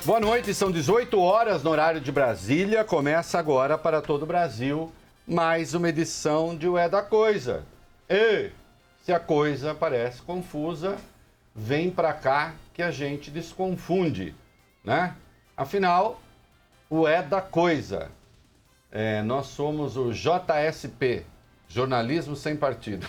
Boa noite, são 18 horas no horário de Brasília. Começa agora para todo o Brasil mais uma edição de O É da Coisa. E se a coisa parece confusa, vem pra cá que a gente desconfunde, né? Afinal, o É da Coisa. Nós somos o JSP, Jornalismo Sem Partido.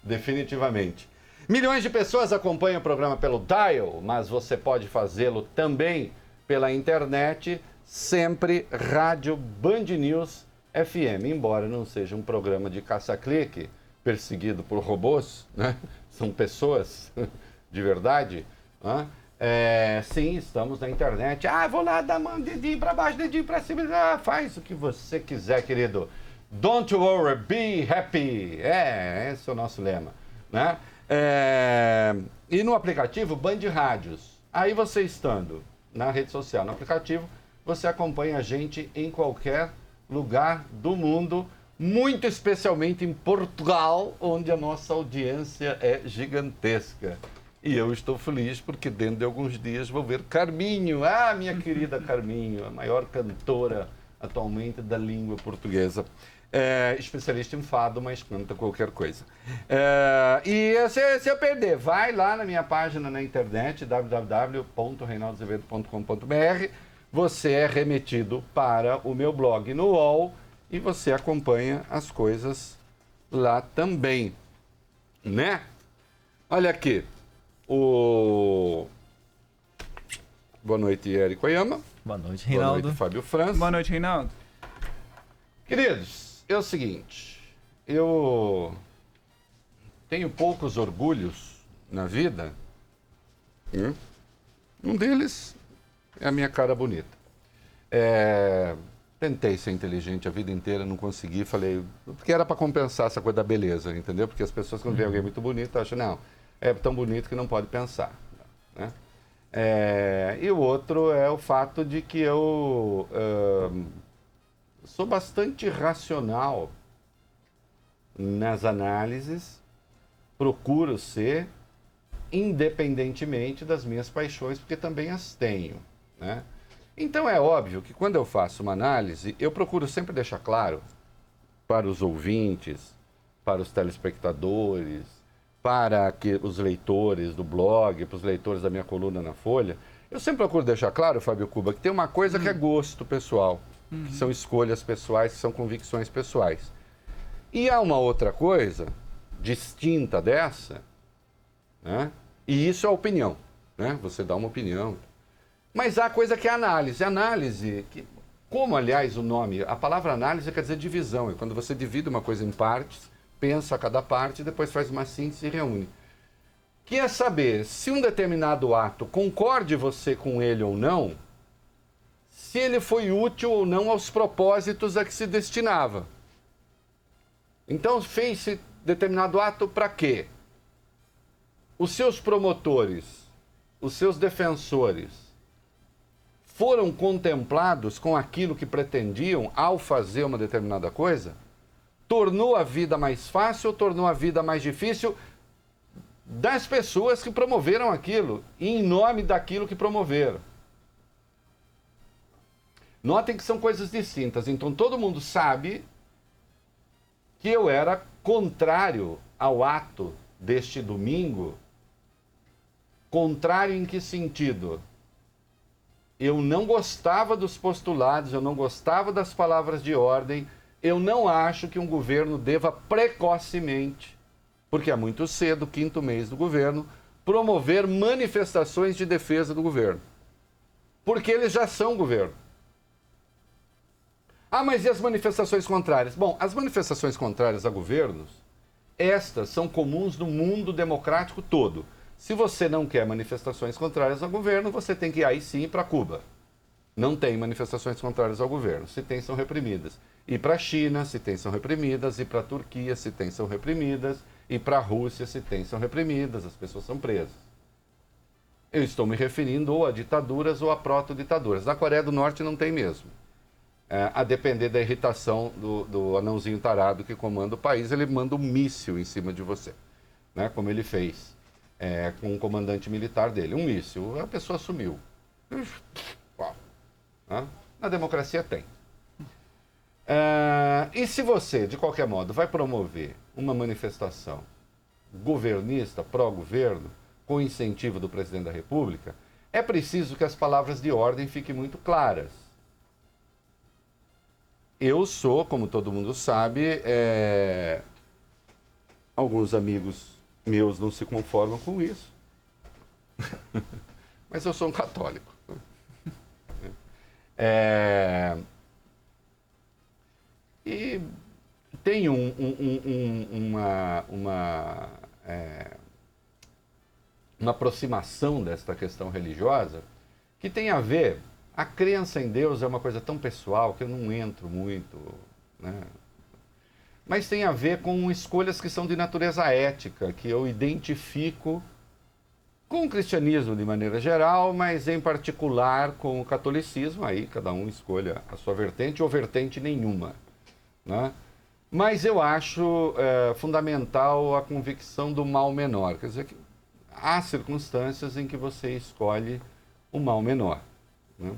Definitivamente. Milhões de pessoas acompanham o programa pelo Dial, mas você pode fazê-lo também pela internet, sempre Rádio Band News FM. Embora não seja um programa de caça-clique, perseguido por robôs, né? São pessoas de verdade. Né? Sim, estamos na internet. Vou lá dar um dedinho para baixo, dedinho para cima. Faz o que você quiser, querido. Don't worry, be happy. Esse é o nosso lema, né? E no aplicativo Band Rádios. Aí você estando na rede social, no aplicativo, você acompanha a gente em qualquer lugar do mundo, muito especialmente em Portugal, onde a nossa audiência é gigantesca. E eu estou feliz porque dentro de alguns dias vou ver Carminho, minha querida Carminho, a maior cantora atualmente da língua portuguesa. Especialista em fado, mas canta qualquer coisa. E se eu perder, vai lá na minha página na internet, www.reinaldoazevedo.com.br. Você é remetido para o meu blog no UOL e você acompanha as coisas lá também, né? Olha aqui, boa noite, Érico Oyama. Boa noite, Reinaldo. Boa noite, Fábio França. Boa noite, Reinaldo. Queridos, é o seguinte, eu tenho poucos orgulhos na vida. Um deles é a minha cara bonita. Tentei ser inteligente a vida inteira, não consegui, falei, porque era para compensar essa coisa da beleza, entendeu? Porque as pessoas quando veem alguém muito bonito acham, não, é tão bonito que não pode pensar, né? E o outro é o fato de que eu sou bastante racional nas análises, procuro ser, independentemente das minhas paixões, porque também as tenho, né? Então é óbvio que quando eu faço uma análise, eu procuro sempre deixar claro para os ouvintes, para os telespectadores, para os leitores do blog, para os leitores da minha coluna na Folha, eu sempre procuro deixar claro, Fábio Cuba, que tem uma coisa que é gosto pessoal, que são escolhas pessoais, que são convicções pessoais. E há uma outra coisa distinta dessa, né? E isso é opinião, né? Você dá uma opinião. Mas há coisa que é análise. Análise, como aliás o nome, a palavra análise quer dizer divisão, é quando você divide uma coisa em partes, pensa a cada parte e depois faz uma síntese e reúne. Que é saber se um determinado ato, concorde você com ele ou não, se ele foi útil ou não aos propósitos a que se destinava. Então, fez-se determinado ato para quê? Os seus promotores, os seus defensores, foram contemplados com aquilo que pretendiam ao fazer uma determinada coisa? Tornou a vida mais fácil ou tornou a vida mais difícil das pessoas que promoveram aquilo, e em nome daquilo que promoveram? Notem que são coisas distintas. Então todo mundo sabe que eu era contrário ao ato deste domingo. Contrário em que sentido? Eu não gostava dos postulados, eu não gostava das palavras de ordem, eu não acho que um governo deva precocemente, porque é muito cedo, quinto mês do governo, promover manifestações de defesa do governo. Porque eles já são governo. Mas e as manifestações contrárias? Bom, as manifestações contrárias a governos, estas são comuns no mundo democrático todo. Se você não quer manifestações contrárias ao governo, você tem que ir aí sim para Cuba. Não tem manifestações contrárias ao governo. Se tem, são reprimidas. E para a China, se tem, são reprimidas. E para a Turquia, se tem, são reprimidas. E para a Rússia, se tem, são reprimidas. As pessoas são presas. Eu estou me referindo ou a ditaduras ou a proto-ditaduras. Na Coreia do Norte não tem mesmo. A depender da irritação do anãozinho tarado que comanda o país, ele manda um míssil em cima de você, né? Como ele fez com um comandante militar dele, um míssil, a pessoa sumiu. Uau. Na democracia tem. E se você, de qualquer modo, vai promover uma manifestação governista, pró-governo, com incentivo do presidente da República, é preciso que as palavras de ordem fiquem muito claras. Eu sou, como todo mundo sabe, alguns amigos meus não se conformam com isso, mas eu sou um católico. E tem uma aproximação desta questão religiosa que tem a ver... A crença em Deus é uma coisa tão pessoal que eu não entro muito, né? Mas tem a ver com escolhas que são de natureza ética, que eu identifico com o cristianismo de maneira geral, mas em particular com o catolicismo, aí cada um escolha a sua vertente ou vertente nenhuma, né? Mas eu acho fundamental a convicção do mal menor, quer dizer, que há circunstâncias em que você escolhe o mal menor, né?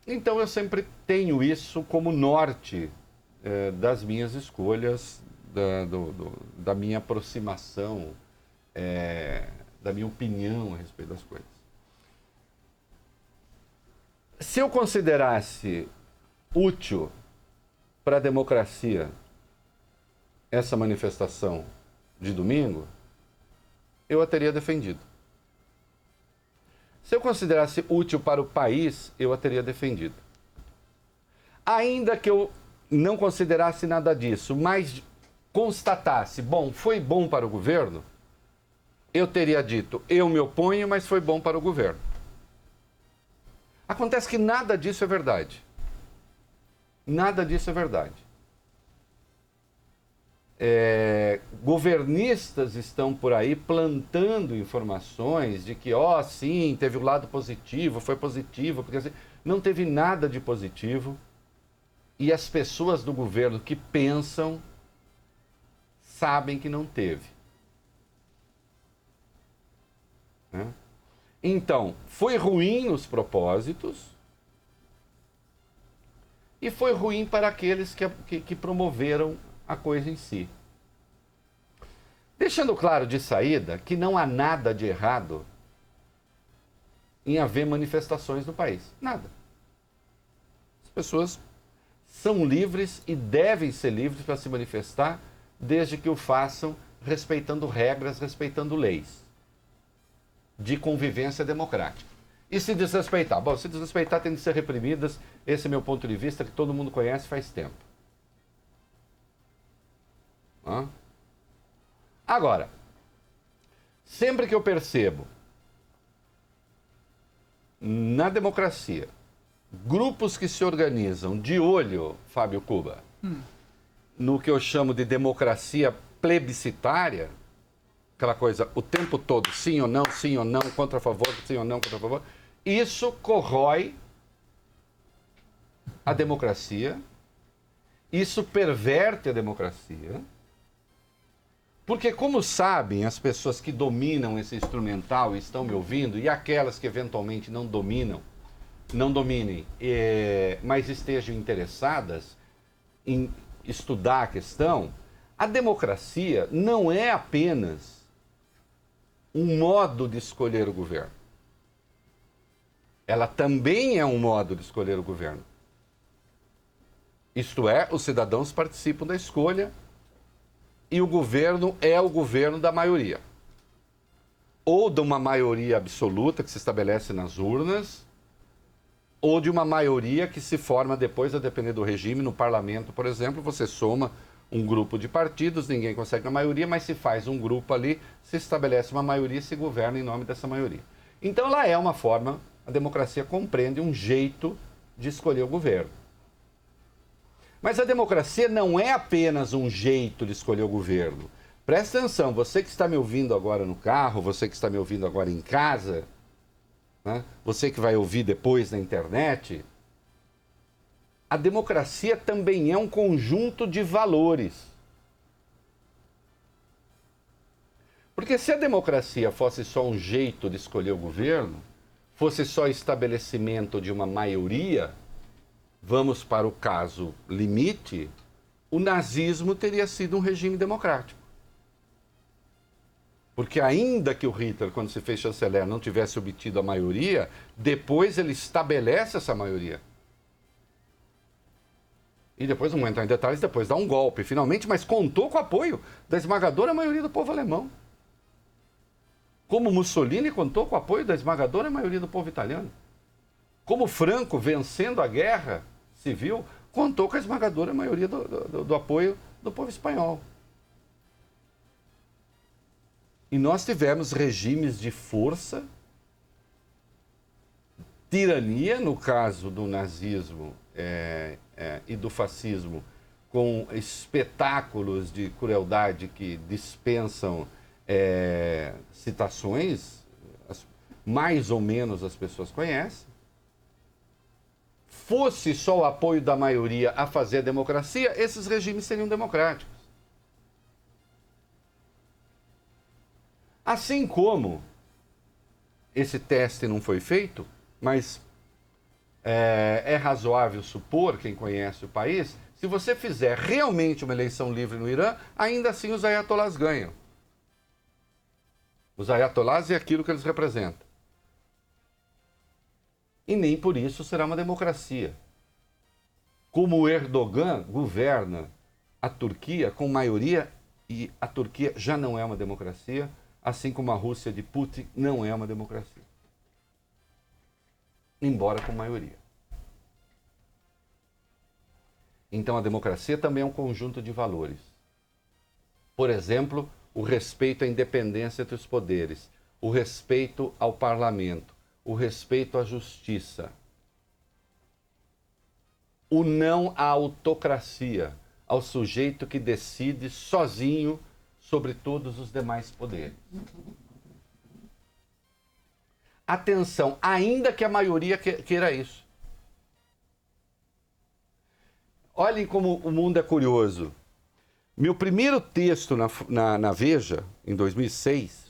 Então eu sempre tenho isso como norte das minhas escolhas, da minha aproximação, da minha opinião a respeito das coisas. Se eu considerasse útil para a democracia essa manifestação de domingo, eu a teria defendido. Se eu considerasse útil para o país, eu a teria defendido. Ainda que eu não considerasse nada disso, mas constatasse, bom, foi bom para o governo, eu teria dito, eu me oponho, mas foi bom para o governo. Acontece que nada disso é verdade. Nada disso é verdade. Governistas estão por aí plantando informações de que, sim, teve o lado positivo, foi positivo, porque assim, não teve nada de positivo. E as pessoas do governo que pensam sabem que não teve. Né? Então, foi ruim os propósitos e foi ruim para aqueles que promoveram a coisa em si. Deixando claro de saída que não há nada de errado em haver manifestações no país. Nada. As pessoas são livres e devem ser livres para se manifestar, desde que o façam respeitando regras, respeitando leis de convivência democrática. E se desrespeitar? Bom, se desrespeitar tem de ser reprimidas. Esse é meu ponto de vista, que todo mundo conhece faz tempo. Agora, sempre que eu percebo na democracia grupos que se organizam de olho, Fábio Cuba, no que eu chamo de democracia plebiscitária, aquela coisa o tempo todo, sim ou não, contra a favor, sim ou não, contra a favor, isso corrói a democracia, isso perverte a democracia. Porque, como sabem as pessoas que dominam esse instrumental e estão me ouvindo, e aquelas que eventualmente não dominem, mas estejam interessadas em estudar a questão, a democracia não é apenas um modo de escolher o governo. Ela também é um modo de escolher o governo. Isto é, os cidadãos participam da escolha e o governo é o governo da maioria. Ou de uma maioria absoluta que se estabelece nas urnas, ou de uma maioria que se forma depois, a depender do regime. No parlamento, por exemplo, você soma um grupo de partidos, ninguém consegue a maioria, mas se faz um grupo ali, se estabelece uma maioria e se governa em nome dessa maioria. Então ela é uma forma, a democracia compreende um jeito de escolher o governo. Mas a democracia não é apenas um jeito de escolher o governo. Presta atenção, você que está me ouvindo agora no carro, você que está me ouvindo agora em casa, né? Você que vai ouvir depois na internet, a democracia também é um conjunto de valores. Porque se a democracia fosse só um jeito de escolher o governo, fosse só estabelecimento de uma maioria, vamos para o caso limite, o nazismo teria sido um regime democrático. Porque ainda que o Hitler, quando se fez chanceler, não tivesse obtido a maioria, depois ele estabelece essa maioria. E depois, não vou entrar em detalhes, depois dá um golpe, finalmente, mas contou com o apoio da esmagadora maioria do povo alemão. Como Mussolini contou com o apoio da esmagadora maioria do povo italiano. Como Franco, vencendo a guerra civil, contou com a esmagadora maioria do apoio do povo espanhol. E nós tivemos regimes de força, tirania, no caso do nazismo e do fascismo, com espetáculos de crueldade que dispensam citações, mais ou menos as pessoas conhecem. Fosse só o apoio da maioria a fazer a democracia, esses regimes seriam democráticos. Assim como esse teste não foi feito, mas é razoável supor, quem conhece o país, se você fizer realmente uma eleição livre no Irã, ainda assim os ayatolás ganham. Os ayatolás é aquilo que eles representam. E nem por isso será uma democracia. Como o Erdogan governa a Turquia com maioria, e a Turquia já não é uma democracia, assim como a Rússia de Putin não é uma democracia. Embora com maioria. Então a democracia também é um conjunto de valores. Por exemplo, o respeito à independência entre os poderes, o respeito ao parlamento, o respeito à justiça, o não à autocracia, ao sujeito que decide sozinho sobre todos os demais poderes. Atenção, ainda que a maioria queira isso. Olhem como o mundo é curioso. Meu primeiro texto na Veja, em 2006,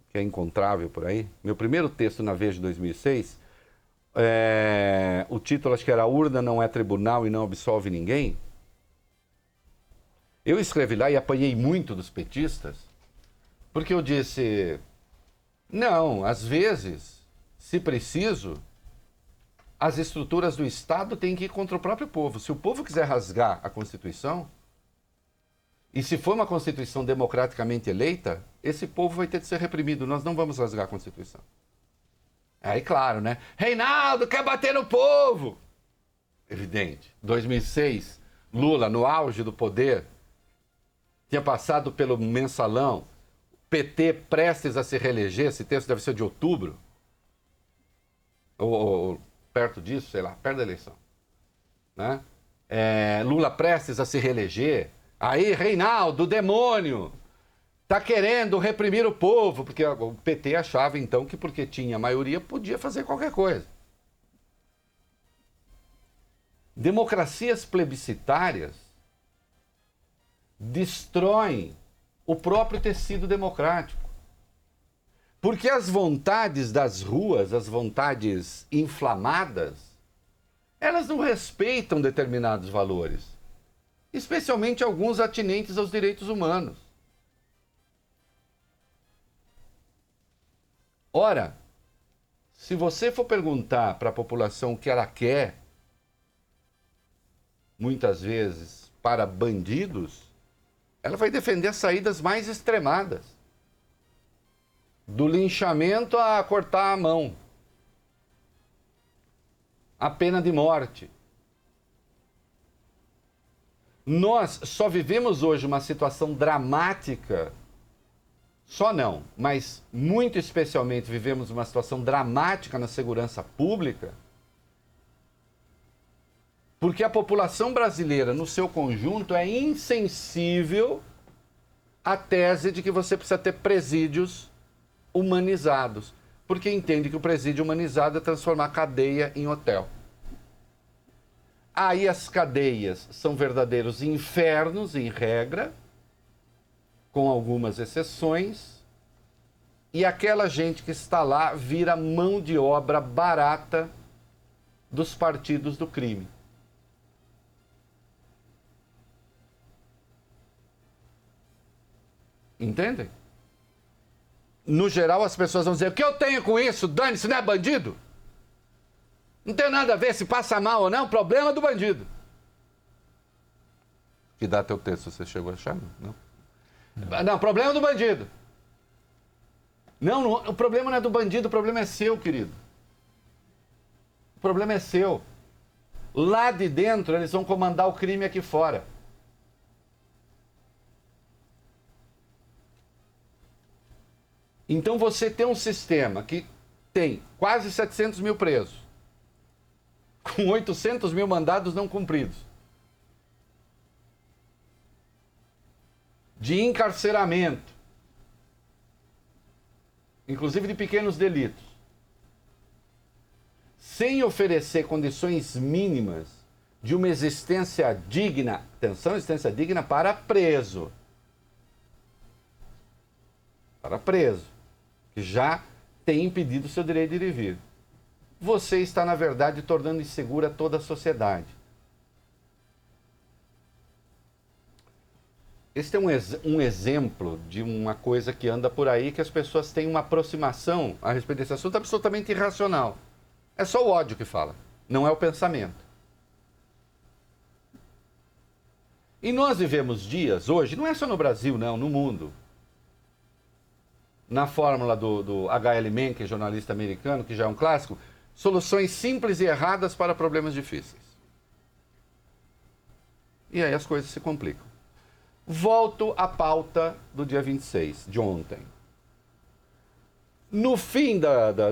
que é encontrável por aí, meu primeiro texto na Veja de 2006, o título acho que era "A urna não é tribunal e não absolve ninguém". Eu escrevi lá e apanhei muito dos petistas, porque eu disse, não, às vezes, se preciso, as estruturas do Estado têm que ir contra o próprio povo. Se o povo quiser rasgar a Constituição, e se for uma Constituição democraticamente eleita, esse povo vai ter de ser reprimido. Nós não vamos rasgar a Constituição. Aí, claro, né? Reinaldo quer bater no povo! Evidente. 2006, Lula, no auge do poder, tinha passado pelo mensalão, PT prestes a se reeleger, esse texto deve ser de outubro, ou perto disso, sei lá, perto da eleição. Né? Lula prestes a se reeleger, aí Reinaldo, demônio, tá querendo reprimir o povo, porque o PT achava então que porque tinha maioria podia fazer qualquer coisa. Democracias plebiscitárias destroem o próprio tecido democrático. Porque as vontades das ruas, as vontades inflamadas, elas não respeitam determinados valores, especialmente alguns atinentes aos direitos humanos. Ora, se você for perguntar para a população o que ela quer, muitas vezes para bandidos, ela vai defender as saídas mais extremadas. Do linchamento a cortar a mão. A pena de morte. Nós só vivemos hoje uma situação dramática, só não, mas muito especialmente vivemos uma situação dramática na segurança pública, porque a população brasileira, no seu conjunto, é insensível à tese de que você precisa ter presídios humanizados, porque entende que o presídio humanizado é transformar a cadeia em hotel. Aí as cadeias são verdadeiros infernos, em regra, com algumas exceções, e aquela gente que está lá vira mão de obra barata dos partidos do crime. Entendem? No geral, as pessoas vão dizer: o que eu tenho com isso? Dane-se, não é bandido? Não tem nada a ver se passa mal ou não, problema do bandido. Que dá teu texto, você chegou a achar? Não. Não, problema do bandido. Não, o problema não é do bandido, o problema é seu, querido. O problema é seu. Lá de dentro, eles vão comandar o crime aqui fora. Então você tem um sistema que tem quase 700 mil presos, com 800 mil mandados não cumpridos, de encarceramento, inclusive de pequenos delitos, sem oferecer condições mínimas de uma existência digna, atenção, existência digna para preso. Para preso, que já tem impedido o seu direito de ir e vir. Você está, na verdade, tornando insegura toda a sociedade. Esse é um exemplo de uma coisa que anda por aí, que as pessoas têm uma aproximação a respeito desse assunto absolutamente irracional. É só o ódio que fala, não é o pensamento. E nós vivemos dias hoje, não é só no Brasil, não, no mundo. Na fórmula do H.L. Mencken, jornalista americano, que já é um clássico, soluções simples e erradas para problemas difíceis. E aí as coisas se complicam. Volto à pauta do dia 26, de ontem. No fim,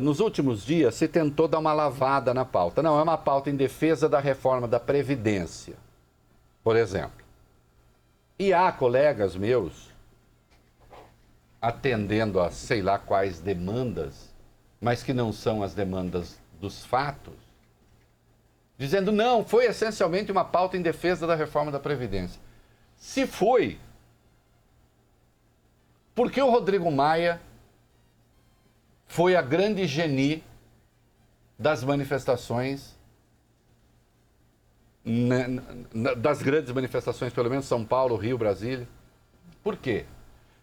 nos últimos dias, se tentou dar uma lavada na pauta. Não, é uma pauta em defesa da reforma da Previdência, por exemplo. E há colegas meus, atendendo a sei lá quais demandas, mas que não são as demandas dos fatos, dizendo: não, foi essencialmente uma pauta em defesa da reforma da Previdência. Se foi, por que o Rodrigo Maia foi a grande geni das manifestações, das grandes manifestações, pelo menos São Paulo, Rio, Brasília? Por quê?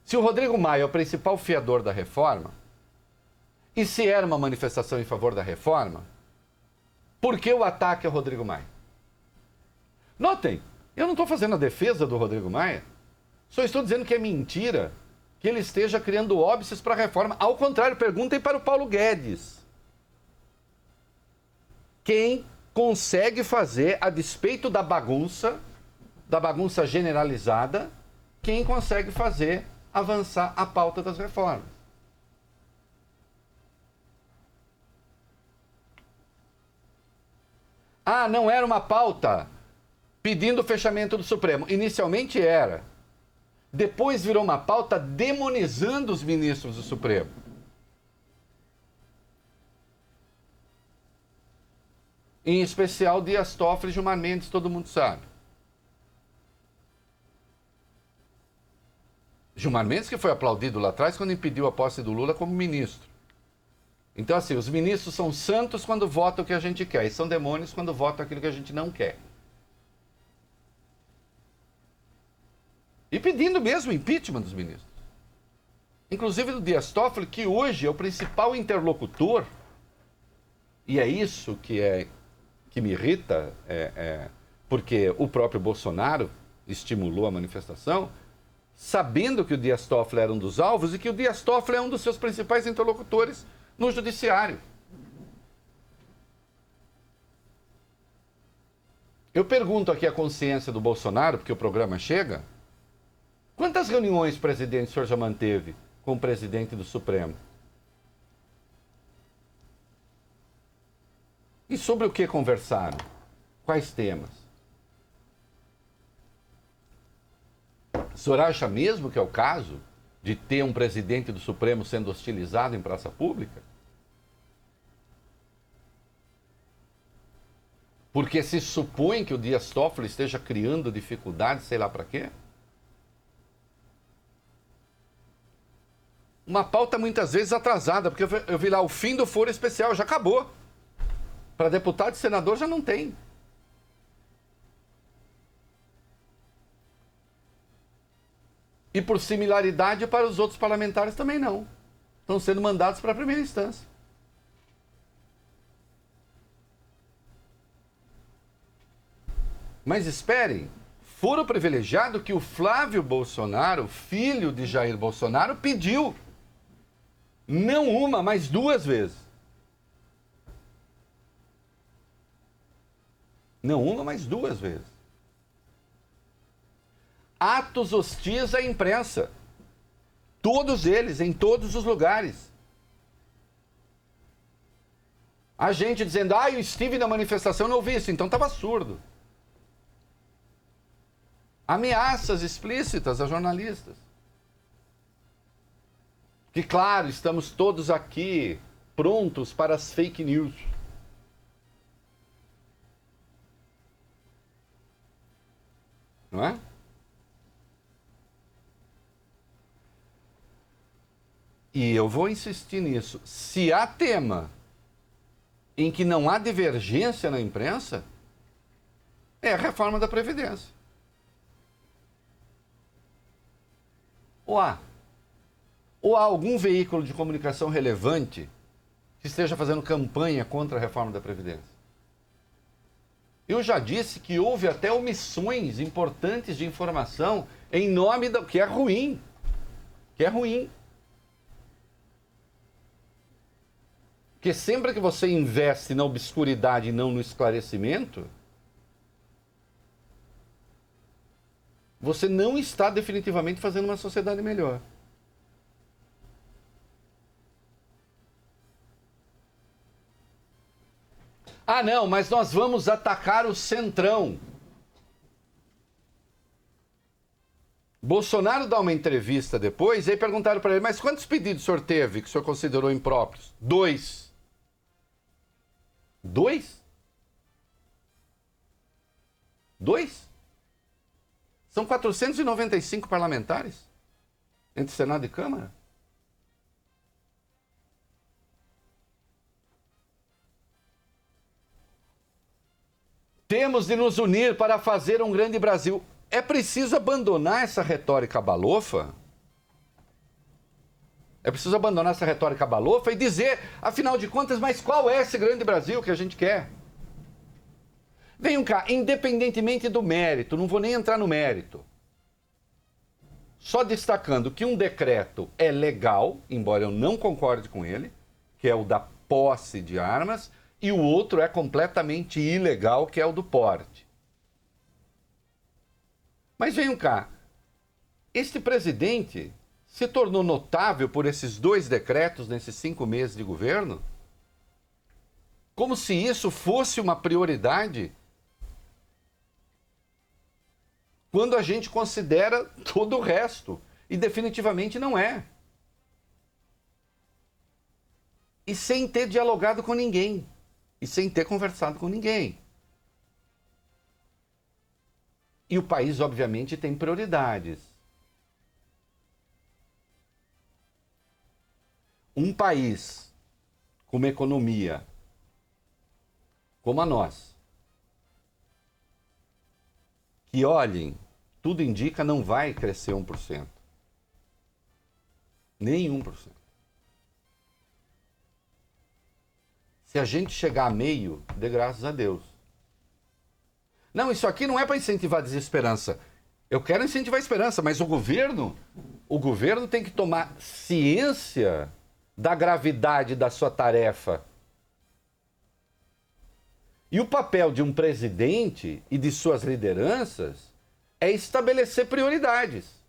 Se o Rodrigo Maia é o principal fiador da reforma, e se era uma manifestação em favor da reforma, por que o ataque ao Rodrigo Maia? Notem, eu não estou fazendo a defesa do Rodrigo Maia, só estou dizendo que é mentira que ele esteja criando óbices para a reforma. Ao contrário, perguntem para o Paulo Guedes. Quem consegue fazer, a despeito da bagunça generalizada, quem consegue fazer avançar a pauta das reformas? Ah, não era uma pauta pedindo o fechamento do Supremo. Inicialmente era. Depois virou uma pauta demonizando os ministros do Supremo. Em especial Dias Toffoli e Gilmar Mendes, todo mundo sabe. Gilmar Mendes que foi aplaudido lá atrás quando impediu a posse do Lula como ministro. Então, assim, os ministros são santos quando votam o que a gente quer, e são demônios quando votam aquilo que a gente não quer. E pedindo mesmo o impeachment dos ministros. Inclusive do Dias Toffoli, que hoje é o principal interlocutor, e é isso que me irrita, porque o próprio Bolsonaro estimulou a manifestação, sabendo que o Dias Toffoli era um dos alvos e que o Dias Toffoli é um dos seus principais interlocutores no judiciário. Eu pergunto aqui a consciência do Bolsonaro, porque o programa chega: quantas reuniões, presidente, o senhor já manteve com o presidente do Supremo? E sobre o que conversaram? Quais temas? O senhor acha mesmo que é o caso de ter um presidente do Supremo sendo hostilizado em praça pública? Porque se supõe que o Dias Toffoli esteja criando dificuldades, sei lá para quê? Uma pauta muitas vezes atrasada, porque eu vi lá o fim do foro especial, já acabou. Para deputado e senador já não tem. E por similaridade para os outros parlamentares também não. Estão sendo mandados para a primeira instância. Mas esperem, foro privilegiado que o Flávio Bolsonaro, filho de Jair Bolsonaro, pediu. Não uma, mas 2 vezes. Não uma, mas 2 vezes. Atos hostis à imprensa. Todos eles, em todos os lugares. A gente dizendo, eu estive na manifestação, não ouvi isso, então estava surdo. Ameaças explícitas a jornalistas. Que, claro, estamos todos aqui prontos para as fake news. Não é? E eu vou insistir nisso. Se há tema em que não há divergência na imprensa, é a reforma da Previdência. Ou há algum veículo de comunicação relevante que esteja fazendo campanha contra a reforma da Previdência? Eu já disse que houve até omissões importantes de informação em nome da... que é ruim. Que é ruim. Porque sempre que você investe na obscuridade e não no esclarecimento, você não está definitivamente fazendo uma sociedade melhor. Ah, não, mas nós vamos atacar o Centrão. Bolsonaro dá uma entrevista depois, e aí perguntaram para ele, mas quantos pedidos o senhor teve que o senhor considerou impróprios? 2. 2? 2? São 495 parlamentares entre Senado e Câmara. Temos de nos unir para fazer um grande Brasil. É preciso abandonar essa retórica balofa. É preciso abandonar essa retórica balofa e dizer, afinal de contas, mas qual é esse grande Brasil que a gente quer? Venham cá, independentemente do mérito, não vou nem entrar no mérito. Só destacando que um decreto é legal, embora eu não concorde com ele, que é o da posse de armas, e o outro é completamente ilegal, que é o do porte. Mas venham cá, este presidente se tornou notável por esses 2 decretos nesses 5 meses de governo? Como se isso fosse uma prioridade? Quando a gente considera todo o resto. E definitivamente não é. E sem ter dialogado com ninguém. E sem ter conversado com ninguém. E o país, obviamente, tem prioridades. Um país com uma economia como a nossa, que olhem, tudo indica não vai crescer 1%. Nem 1%. Se a gente chegar a meio, dê graças a Deus. Não, isso aqui não é para incentivar a desesperança. Eu quero incentivar a esperança, mas o governo tem que tomar ciência da gravidade da sua tarefa. E o papel de um presidente e de suas lideranças é estabelecer prioridades.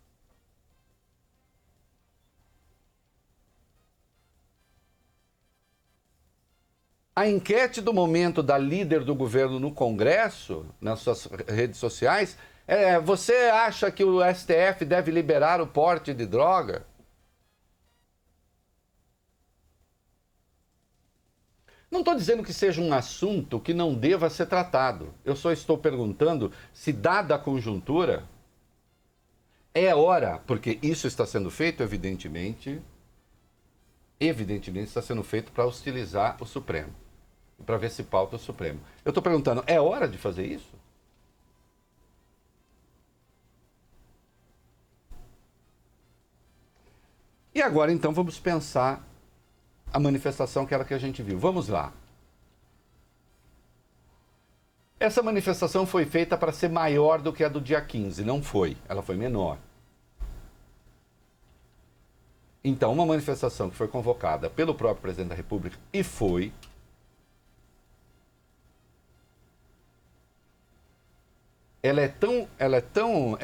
A enquete do momento da líder do governo no Congresso, nas suas redes sociais, você acha que o STF deve liberar o porte de droga? Não estou dizendo que seja um assunto que não deva ser tratado. Eu só estou perguntando se, dada a conjuntura, é hora, porque isso está sendo feito, evidentemente, evidentemente está sendo feito para hostilizar o Supremo, para ver se pauta o Supremo. Eu estou perguntando, é hora de fazer isso? E agora, então, vamos pensar a manifestação que era que a gente viu. Vamos lá. Essa manifestação foi feita para ser maior do que a do dia 15, não foi. Ela foi menor. Então, uma manifestação que foi convocada pelo próprio presidente da República e foi... Ela é tão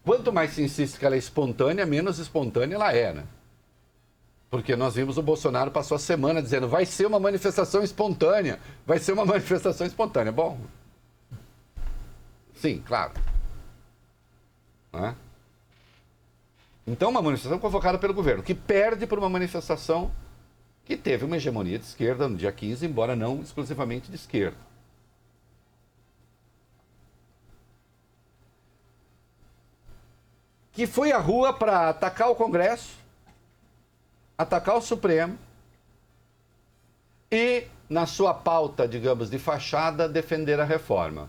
quanto mais se insiste que ela é espontânea, menos espontânea ela é, né? Porque nós vimos o Bolsonaro passou a semana dizendo vai ser uma manifestação espontânea, vai ser uma manifestação espontânea. Bom, sim, claro. Né? Então, uma manifestação convocada pelo governo, que perde por uma manifestação que teve uma hegemonia de esquerda no dia 15, embora não exclusivamente de esquerda. Que foi à rua para atacar o Congresso, atacar o Supremo e, na sua pauta, digamos, de fachada, defender a reforma.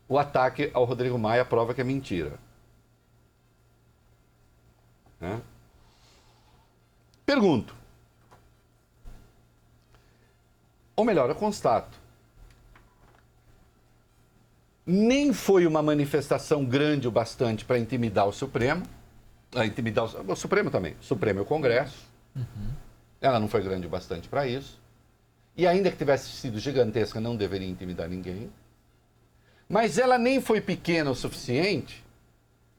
O ataque ao Rodrigo Maia prova que é mentira. Né? Pergunto. Ou melhor, eu constato. Nem foi uma manifestação grande o bastante para intimidar o Supremo. Intimidar o Supremo também. O Supremo e o Congresso. Uhum. Ela não foi grande o bastante para isso. E ainda que tivesse sido gigantesca, não deveria intimidar ninguém. Mas ela nem foi pequena o suficiente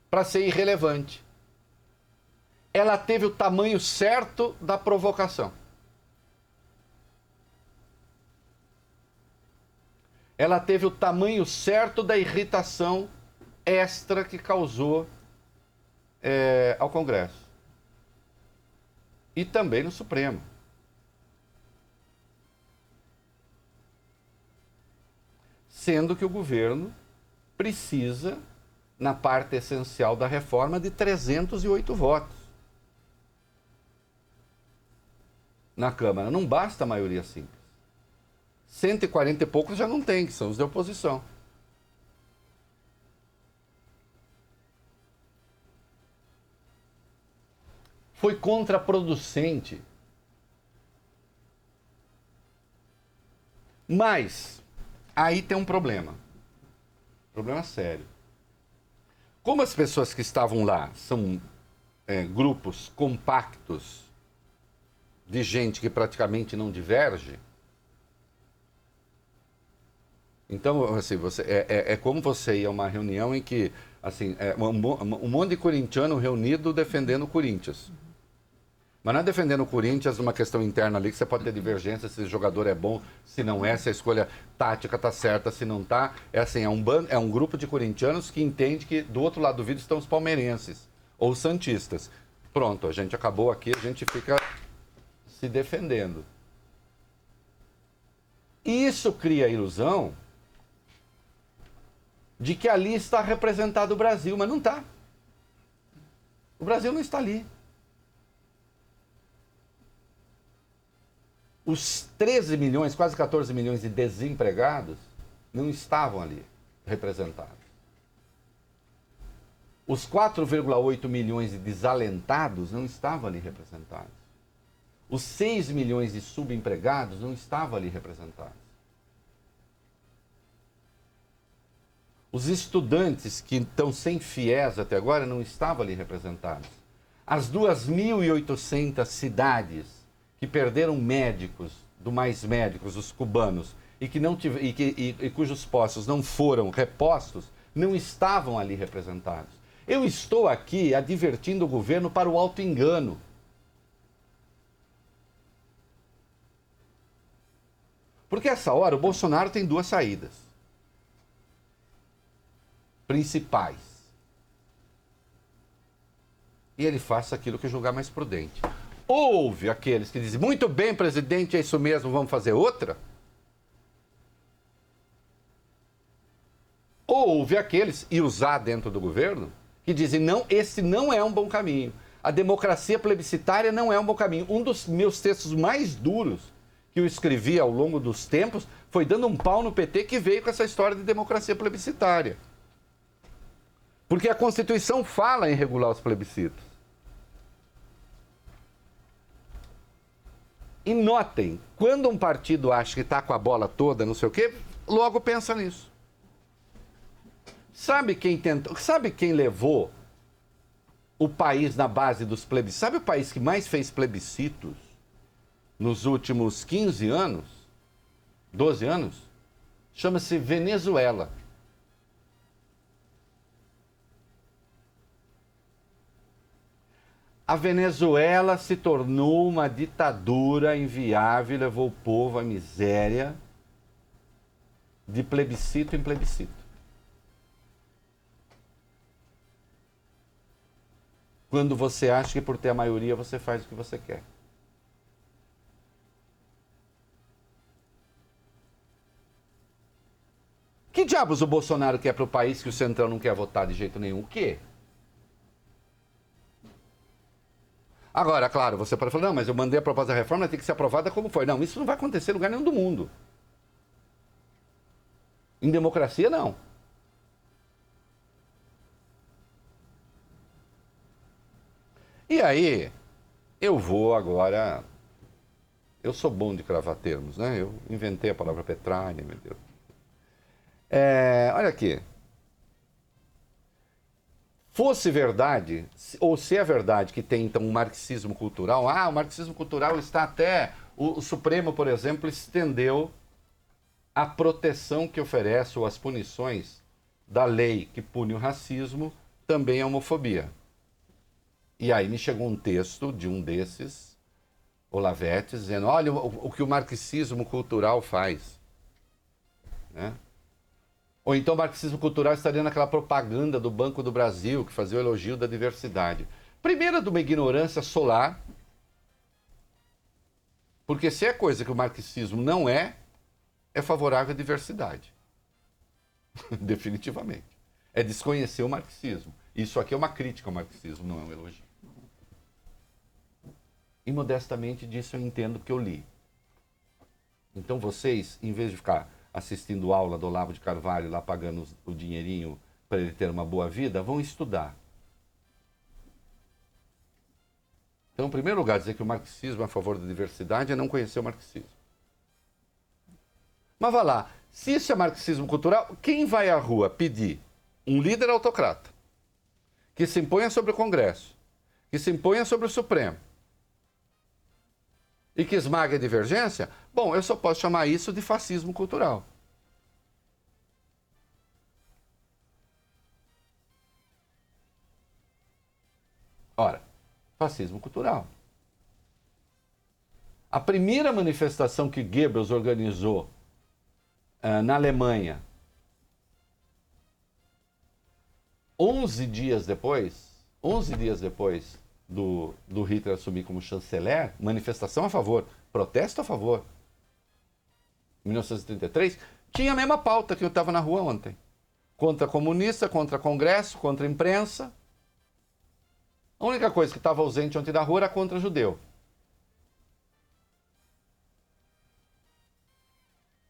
para ser irrelevante. Ela teve o tamanho certo da provocação. Ela teve o tamanho certo da irritação extra que causou ao Congresso. E também no Supremo. Sendo que o governo precisa, na parte essencial da reforma, de 308 votos. Na Câmara. Não basta a maioria simples. 140 e poucos já não tem, que são os de oposição. Foi contraproducente. Mas, aí tem um problema. Problema sério. Como as pessoas que estavam lá são grupos compactos de gente que praticamente não diverge, então, assim, é como você ir a uma reunião em que, assim, um monte de corintiano reunido defendendo o Corinthians. Mas não é defendendo o Corinthians numa questão interna ali, que você pode ter divergência se o jogador é bom, se não é, se a escolha tática está certa, se não está. É assim, é um grupo de corintianos que entende que do outro lado do vidro estão os palmeirenses ou os santistas. Pronto, a gente acabou aqui, a gente fica se defendendo. E isso cria a ilusão de que ali está representado o Brasil, mas não está. O Brasil não está ali. Os 13 milhões, quase 14 milhões de desempregados não estavam ali representados. Os 4,8 milhões de desalentados não estavam ali representados. Os 6 milhões de subempregados não estavam ali representados. Os estudantes que estão sem FIES até agora não estavam ali representados. As 2.800 cidades que perderam médicos, do Mais Médicos, os cubanos, e cujos postos não foram repostos, não estavam ali representados. Eu estou aqui advertindo o governo para o auto-engano. Porque essa hora o Bolsonaro tem duas saídas principais. E ele faça aquilo que julgar mais prudente. Houve aqueles que dizem, muito bem, presidente, é isso mesmo, vamos fazer outra? Houve aqueles, e usar dentro do governo, que dizem, não, esse não é um bom caminho. A democracia plebiscitária não é um bom caminho. Um dos meus textos mais duros que eu escrevi ao longo dos tempos foi dando um pau no PT que veio com essa história de democracia plebiscitária. Porque a Constituição fala em regular os plebiscitos. E notem, quando um partido acha que está com a bola toda, não sei o quê, logo pensa nisso. Sabe quem levou o país na base dos plebiscitos? Sabe o país que mais fez plebiscitos nos últimos 15 anos? 12 anos? Chama-se Venezuela. A Venezuela se tornou uma ditadura inviável, levou o povo à miséria de plebiscito em plebiscito. Quando você acha que por ter a maioria você faz o que você quer. Que diabos o Bolsonaro quer para o país que o Centrão não quer votar de jeito nenhum? O quê? Agora, claro, você pode falar, não, mas eu mandei a proposta da reforma, tem que ser aprovada como foi. Não, isso não vai acontecer em lugar nenhum do mundo. Em democracia, não. E aí, eu vou agora... Eu sou bom de cravar termos, né? Eu inventei a palavra petralha, meu Deus. Olha aqui. Fosse verdade, ou se é verdade que tem então um marxismo cultural, o marxismo cultural está até... O Supremo, por exemplo, estendeu a proteção que oferece, ou as punições da lei que pune o racismo, também a homofobia. E aí me chegou um texto de um desses, Olavetes, dizendo, olha o que o marxismo cultural faz. Né? Ou então o marxismo cultural estaria naquela propaganda do Banco do Brasil, que fazia o elogio da diversidade. Primeiro, de uma ignorância solar, porque se é coisa que o marxismo não é favorável à diversidade. Definitivamente. É desconhecer o marxismo. Isso aqui é uma crítica ao marxismo, não é um elogio. E modestamente disso eu entendo que eu li. Então vocês, em vez de ficar assistindo aula do Olavo de Carvalho, lá pagando o dinheirinho para ele ter uma boa vida, vão estudar. Então, em primeiro lugar, dizer que o marxismo é a favor da diversidade é não conhecer o marxismo. Mas vá lá, se isso é marxismo cultural, quem vai à rua pedir um líder autocrata que se imponha sobre o Congresso, que se imponha sobre o Supremo e que esmague a divergência, bom, eu só posso chamar isso de fascismo cultural. Ora, fascismo cultural. A primeira manifestação que Goebbels organizou na Alemanha, 11 dias depois do Hitler assumir como chanceler, manifestação a favor, protesto a favor, em 1933, tinha a mesma pauta que eu estava na rua ontem. Contra comunista, contra Congresso, contra imprensa. A única coisa que estava ausente ontem da rua era contra judeu.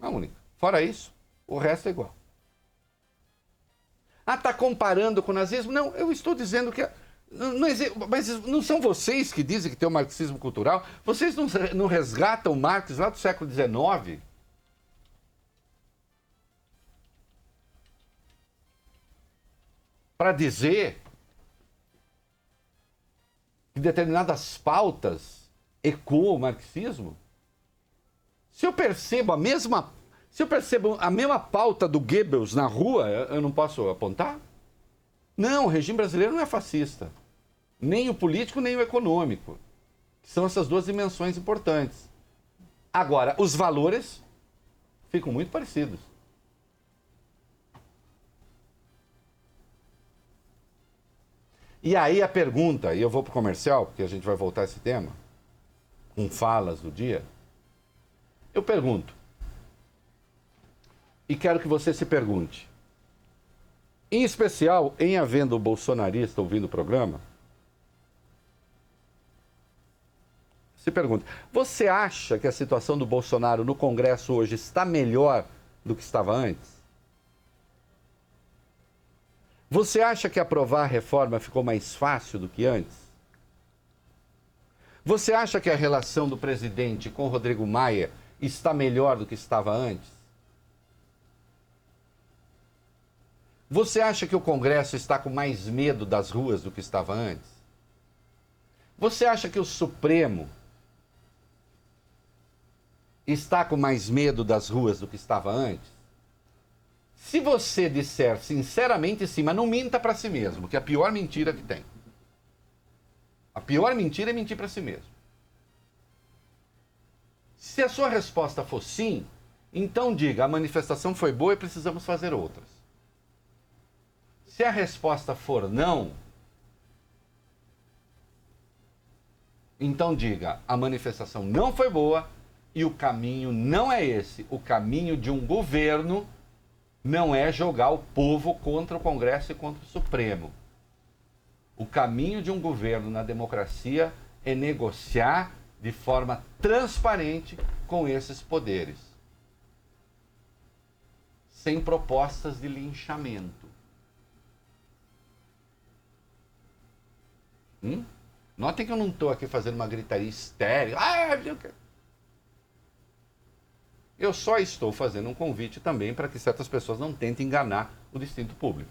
A única. Fora isso, o resto é igual. Está comparando com o nazismo? Não, eu estou dizendo que... Mas não são vocês que dizem que tem o marxismo cultural? Vocês não resgatam Marx lá do século XIX? Para dizer que determinadas pautas ecoam o marxismo? Se eu percebo a mesma pauta do Goebbels na rua, eu não posso apontar? Não, o regime brasileiro não é fascista. Nem o político, nem o econômico. São essas duas dimensões importantes. Agora, os valores ficam muito parecidos. E aí a pergunta, e eu vou para o comercial, porque a gente vai voltar a esse tema, com falas do dia. Eu pergunto, e quero que você se pergunte, em especial, em havendo o bolsonarista ouvindo o programa, se pergunta, você acha que a situação do Bolsonaro no Congresso hoje está melhor do que estava antes? Você acha que aprovar a reforma ficou mais fácil do que antes? Você acha que a relação do presidente com Rodrigo Maia está melhor do que estava antes? Você acha que o Congresso está com mais medo das ruas do que estava antes? Você acha que o Supremo está com mais medo das ruas do que estava antes? Se você disser sinceramente sim, mas não minta para si mesmo, que é a pior mentira que tem. A pior mentira é mentir para si mesmo. Se a sua resposta for sim, então diga, a manifestação foi boa e precisamos fazer outras. Se a resposta for não, então diga, a manifestação não foi boa e o caminho não é esse. O caminho de um governo não é jogar o povo contra o Congresso e contra o Supremo. O caminho de um governo na democracia é negociar de forma transparente com esses poderes, sem propostas de linchamento. Notem que eu não estou aqui fazendo uma gritaria histérica. Eu só estou fazendo um convite também para que certas pessoas não tentem enganar o distinto público.